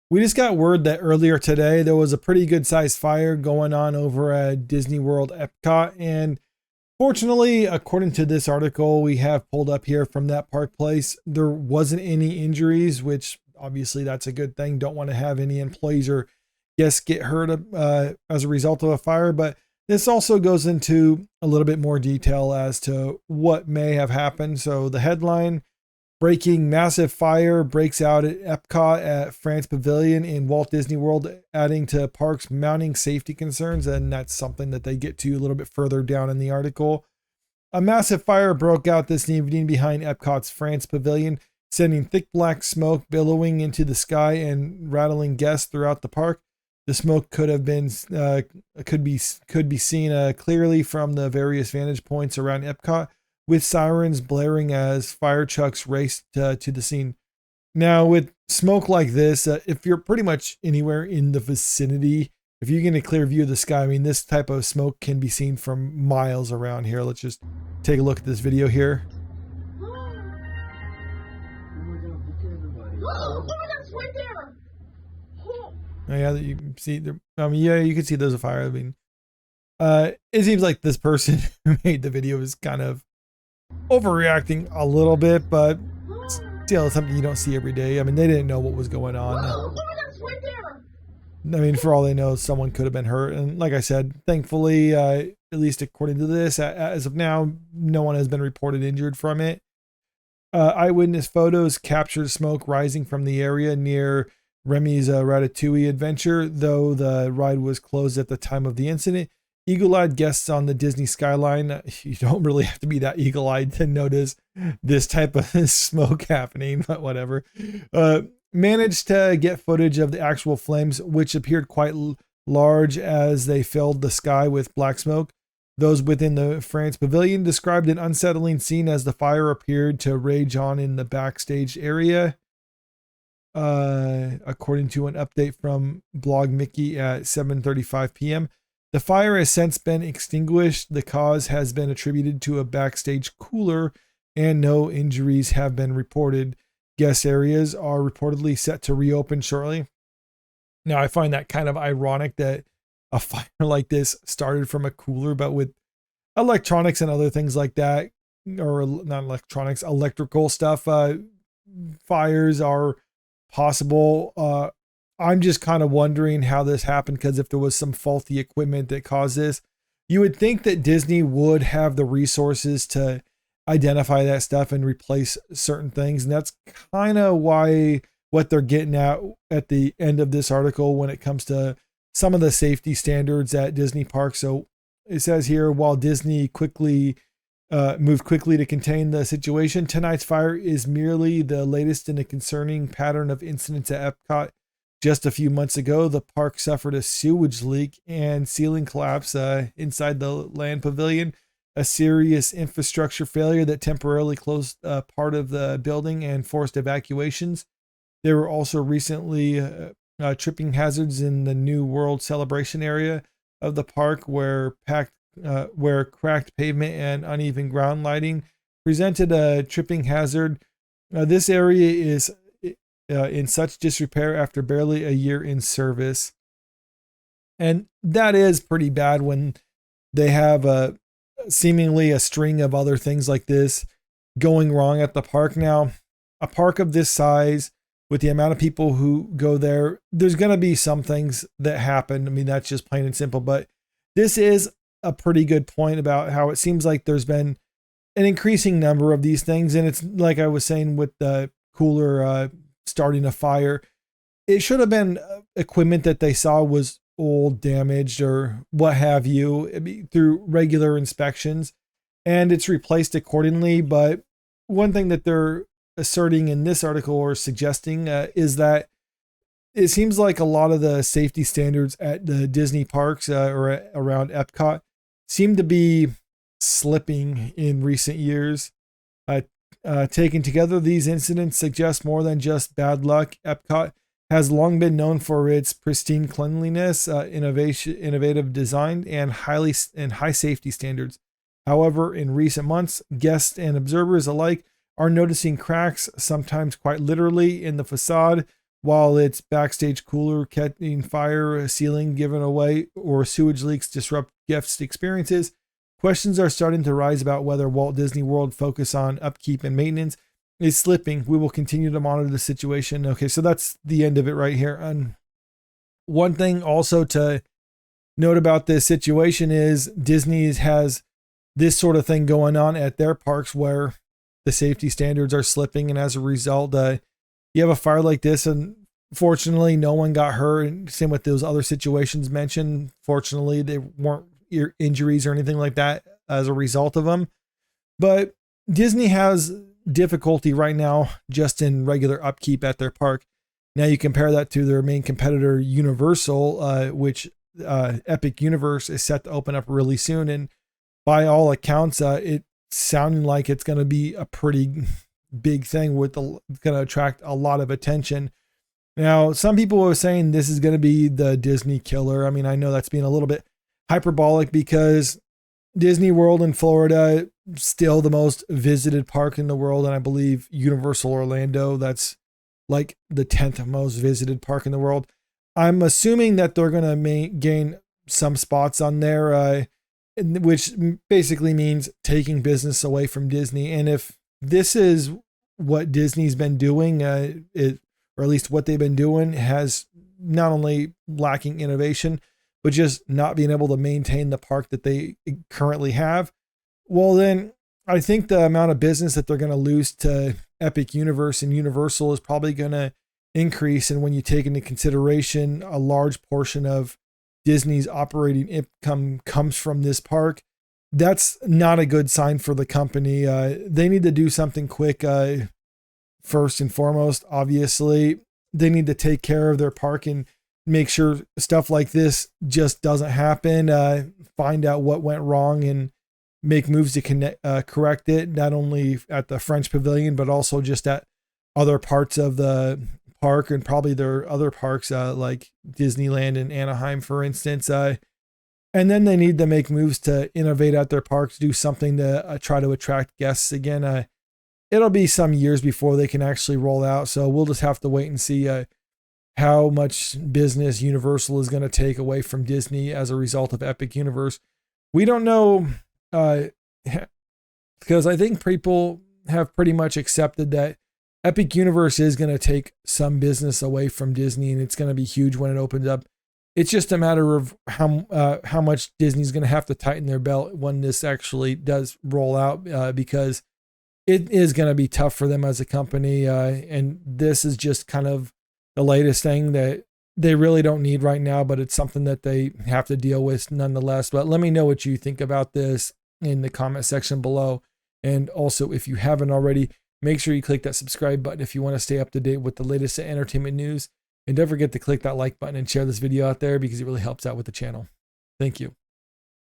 We just got word that earlier today there was a pretty good sized fire going on over at Disney World EPCOT. And fortunately, according to this article we have pulled up here from that park place, there wasn't any injuries, which obviously that's a good thing. Don't want to have any employees or guests get hurt as a result of a fire. But this also goes into a little bit more detail as to what may have happened. So the headline: breaking massive fire breaks out at Epcot at French Pavilion in Walt Disney World, adding to park's mounting safety concerns. And that's something that they get to a little bit further down in the article. A massive fire broke out this evening behind Epcot's French Pavilion, sending thick black smoke billowing into the sky and rattling guests throughout the park. The smoke could be seen clearly from the various vantage points around Epcot, with sirens blaring as fire trucks raced to the scene. Now, with smoke like this, if you're pretty much anywhere in the vicinity, if you get a clear view of the sky, I mean, this type of smoke can be seen from miles around here. Let's just take a look at this video here. Oh, yeah, you can see there. I mean, yeah, you can see there's a fire. I mean, it seems like this person who made the video is kind of overreacting a little bit, but still, it's something you don't see every day. I mean, they didn't know what was going on. I mean, for all they know, someone could have been hurt. And like I said, thankfully, at least according to this, as of now, no one has been reported injured from it. Eyewitness photos captured smoke rising from the area near Remy's Ratatouille adventure, though the ride was closed at the time of the incident. Eagle-eyed guests on the Disney skyline, you don't really have to be that eagle-eyed to notice this type of smoke happening, but whatever, managed to get footage of the actual flames, which appeared quite large as they filled the sky with black smoke. Those within the France Pavilion described an unsettling scene as the fire appeared to rage on in the backstage area. According to an update from Blog Mickey at 7:35 p.m., the fire has since been extinguished. The cause has been attributed to a backstage cooler, and no injuries have been reported. Guest areas are reportedly set to reopen shortly. Now, I find that kind of ironic that a fire like this started from a cooler, but with electronics and other things like that, or not electronics, electrical stuff, fires are possible. I'm just kind of wondering how this happened, because if there was some faulty equipment that caused this, you would think that Disney would have the resources to identify that stuff and replace certain things. And that's kind of what they're getting at the end of this article when it comes to some of the safety standards at Disney parks. So it says here, while Disney moved quickly to contain the situation, tonight's fire is merely the latest in a concerning pattern of incidents at Epcot. Just a few months ago, the park suffered a sewage leak and ceiling collapse inside the Land Pavilion, a serious infrastructure failure that temporarily closed part of the building and forced evacuations. There were also recently tripping hazards in the New World Celebration area of the park, where cracked pavement and uneven ground lighting presented a tripping hazard. This area is in such disrepair after barely a year in service. And that is pretty bad when they have seemingly a string of other things like this going wrong at the park. Now, a park of this size, with the amount of people who go there, there's going to be some things that happen. I mean, that's just plain and simple. But this is a pretty good point about how it seems like there's been an increasing number of these things. And it's like I was saying with the cooler starting a fire, it should have been equipment that they saw was old, damaged, or what have you, through regular inspections, and it's replaced accordingly. But one thing that they're asserting in this article, or suggesting, is that it seems like a lot of the safety standards at the Disney parks or around Epcot seem to be slipping in recent years. Taken together, these incidents suggest more than just bad luck. Epcot has long been known for its pristine cleanliness, innovative design, and high safety standards. However, in recent months, guests and observers alike are noticing cracks, sometimes quite literally, in the facade, while its backstage cooler catching fire, a ceiling given away, or sewage leaks disrupt guest experiences. Questions are starting to rise about whether Walt Disney World focus on upkeep and maintenance is slipping. We will continue to monitor the situation. Okay, so that's the end of it right here. And one thing also to note about this situation is Disney has this sort of thing going on at their parks where the safety standards are slipping, and as a result, you have a fire like this, and fortunately, no one got hurt. And same with those other situations mentioned. Fortunately, they weren't injuries or anything like that as a result of them. But Disney has difficulty right now just in regular upkeep at their park. Now you compare that to their main competitor, Universal, which Epic Universe is set to open up really soon, and by all accounts, it's sounding like it's going to be a pretty big thing going to attract a lot of attention. Now, some people are saying this is going to be the Disney killer. I mean, I know that's being a little bit hyperbolic because Disney World in Florida still the most visited park in the world, and I believe Universal Orlando, that's like the 10th most visited park in the world. I'm assuming that they're going to gain some spots on there, which basically means taking business away from Disney. And if this is what Disney's been doing, or at least what they've been doing, has not only lacking innovation, but just not being able to maintain the park that they currently have, well, then I think the amount of business that they're going to lose to Epic Universe and Universal is probably going to increase. And when you take into consideration a large portion of Disney's operating income comes from this park, that's not a good sign for the company. They need to do something quick. First and foremost, obviously, they need to take care of their park and make sure stuff like this just doesn't happen. Find out what went wrong and make moves to correct it, not only at the French Pavilion, but also just at other parts of the park, and probably there are other parks like Disneyland and Anaheim, for instance. And then they need to make moves to innovate at their parks, do something to try to attract guests again. It'll be some years before they can actually roll out, so we'll just have to wait and see how much business Universal is going to take away from Disney as a result of Epic Universe. We don't know, because I think people have pretty much accepted that Epic Universe is going to take some business away from Disney, and it's going to be huge when it opens up. It's just a matter of how much Disney's going to have to tighten their belt when this actually does roll out, because it is going to be tough for them as a company. And this is just kind of the latest thing that they really don't need right now, but it's something that they have to deal with nonetheless. But let me know what you think about this in the comment section below. And also, if you haven't already, make sure you click that subscribe button if you want to stay up to date with the latest entertainment news. And don't forget to click that like button and share this video out there because it really helps out with the channel. Thank you.